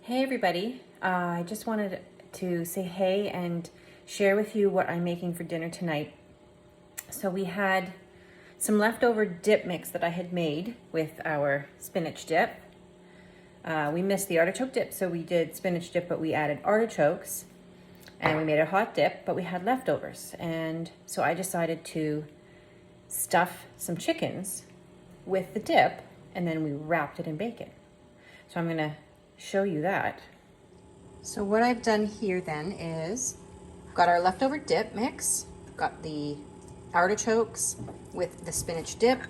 Hey everybody, I just wanted to say hey and share with you what I'm making for dinner tonight. So we had some leftover dip mix that I had made with our spinach dip. We missed the artichoke dip, so we did spinach dip, but we added artichokes and we made a hot dip, but we had leftovers. And so I decided to stuff some chickens with the dip and then we wrapped it in bacon. So I'm gonna show you that. So what I've done here then is got our leftover dip mix, got the artichokes with the spinach dip,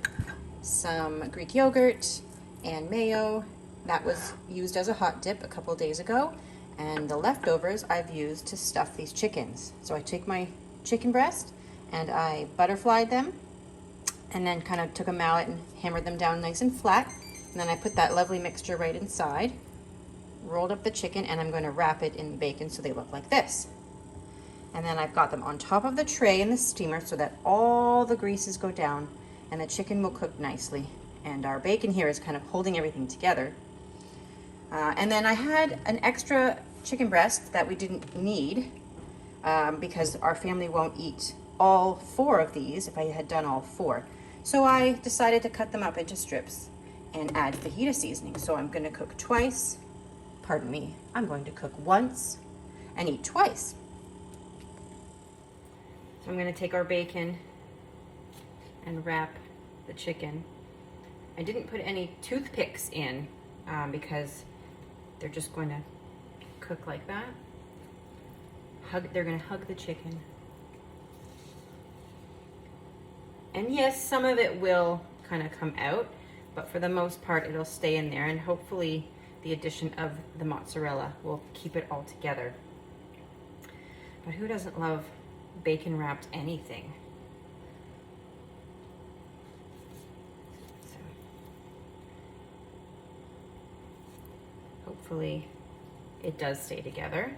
some Greek yogurt and mayo. That was used as a hot dip a couple days ago, and the leftovers I've used to stuff these chickens. So I take my chicken breast and I butterflied them and then kind of took a mallet and hammered them down nice and flat, and then I put that lovely mixture right inside, rolled up the chicken, and I'm going to wrap it in bacon so they look like this. And then I've got them on top of the tray in the steamer so that all the greases go down and the chicken will cook nicely. And our bacon here is kind of holding everything together. And then I had an extra chicken breast that we didn't need because our family won't eat all 4 of these if I had done all 4. So I decided to cut them up into strips and add fajita seasoning. So I'm going to cook twice. Pardon me, I'm going to cook once and eat twice. So I'm going to take our bacon and wrap the chicken. I didn't put any toothpicks in because they're just going to cook like that. They're going to hug the chicken. And yes, some of it will kind of come out, but for the most part it'll stay in there, and hopefully the addition of the mozzarella will keep it all together. But who doesn't love bacon wrapped anything? So hopefully it does stay together.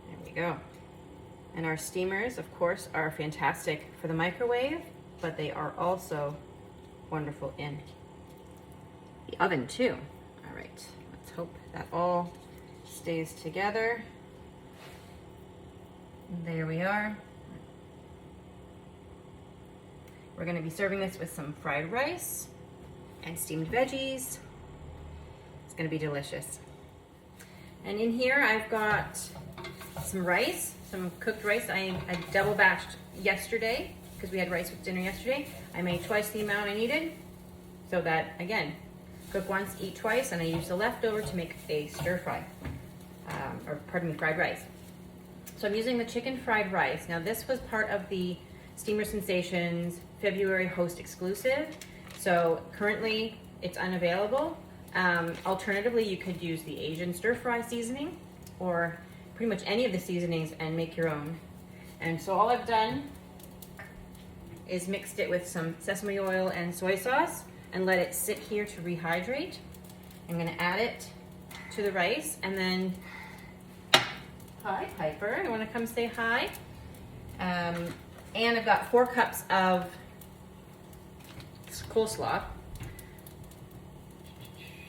There we go. And our steamers, of course, are fantastic for the microwave, but they are also wonderful in the oven too. All right, let's hope that all stays together. There we are. We're going to be serving this with some fried rice and steamed veggies. It's going to be delicious. And in here I've got some rice. Some cooked rice. I double batched yesterday because we had rice with dinner yesterday. I made twice the amount I needed so that, again, cook once, eat twice, and I used the leftover to make a stir fry, fried rice. So I'm using the chicken fried rice. Now this was part of the Steamer Sensations February host exclusive. So currently it's unavailable. Alternatively, you could use the Asian stir fry seasoning or pretty much any of the seasonings and make your own. And so all I've done is mixed it with some sesame oil and soy sauce and let it sit here to rehydrate. I'm gonna add it to the rice, and then, hi Piper, you wanna come say hi? And I've got 4 cups of coleslaw,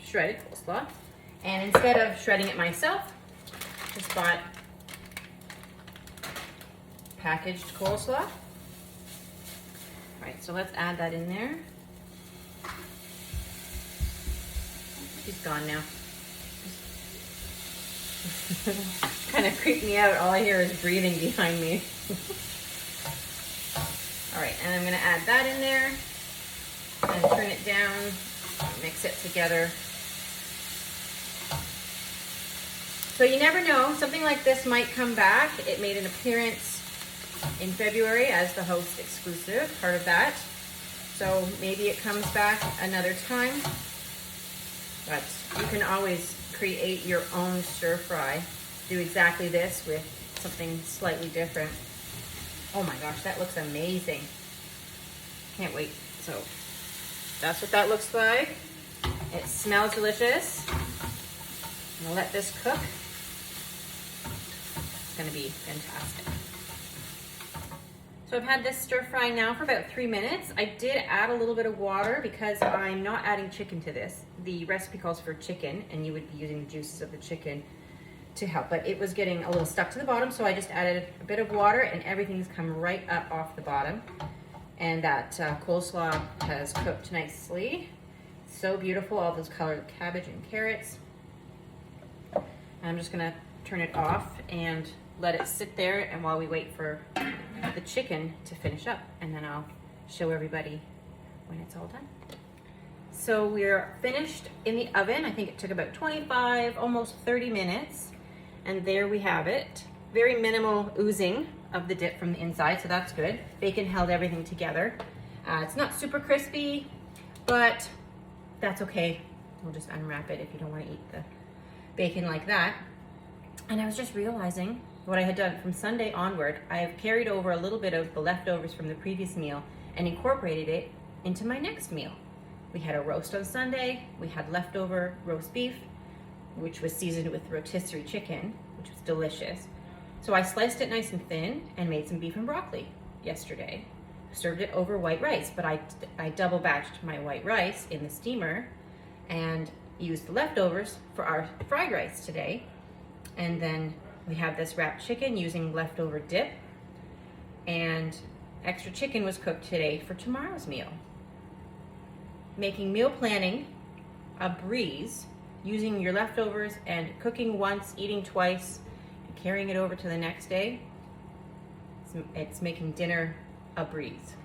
shredded coleslaw. And instead of shredding it myself, just bought packaged coleslaw. All right, so let's add that in there. She's gone now. Kind of creeped me out. All I hear is breathing behind me. All right, and I'm gonna add that in there and turn it down, mix it together. So you never know, something like this might come back. It made an appearance in February as the host exclusive, part of that. So maybe it comes back another time, but you can always create your own stir fry. Do exactly this with something slightly different. Oh my gosh, that looks amazing. Can't wait. So that's what that looks like. It smells delicious. I'm gonna let this cook. It's gonna be fantastic. So I've had this stir fry now for about 3 minutes. I did add a little bit of water because I'm not adding chicken to this. The recipe calls for chicken, and you would be using the juices of the chicken to help, but it was getting a little stuck to the bottom, so I just added a bit of water and everything's come right up off the bottom. And that coleslaw has cooked nicely. So beautiful, all those colored cabbage and carrots. I'm just gonna turn it off and let it sit there, and while we wait for the chicken to finish up, and then I'll show everybody when it's all done. So we're finished in the oven. I think it took about 25, almost 30 minutes. And there we have it. Very minimal oozing of the dip from the inside, so that's good. Bacon held everything together. It's not super crispy, but that's okay. We'll just unwrap it if you don't want to eat the bacon like that. And I was just realizing what I had done from Sunday onward. I have carried over a little bit of the leftovers from the previous meal and incorporated it into my next meal. We had a roast on Sunday. We had leftover roast beef, which was seasoned with rotisserie chicken, which was delicious. So I sliced it nice and thin and made some beef and broccoli yesterday. Served it over white rice, but I double batched my white rice in the steamer and used the leftovers for our fried rice today. And then we have this wrapped chicken using leftover dip, and extra chicken was cooked today for tomorrow's meal. Making meal planning a breeze, using your leftovers and cooking once, eating twice, and carrying it over to the next day. It's making dinner a breeze.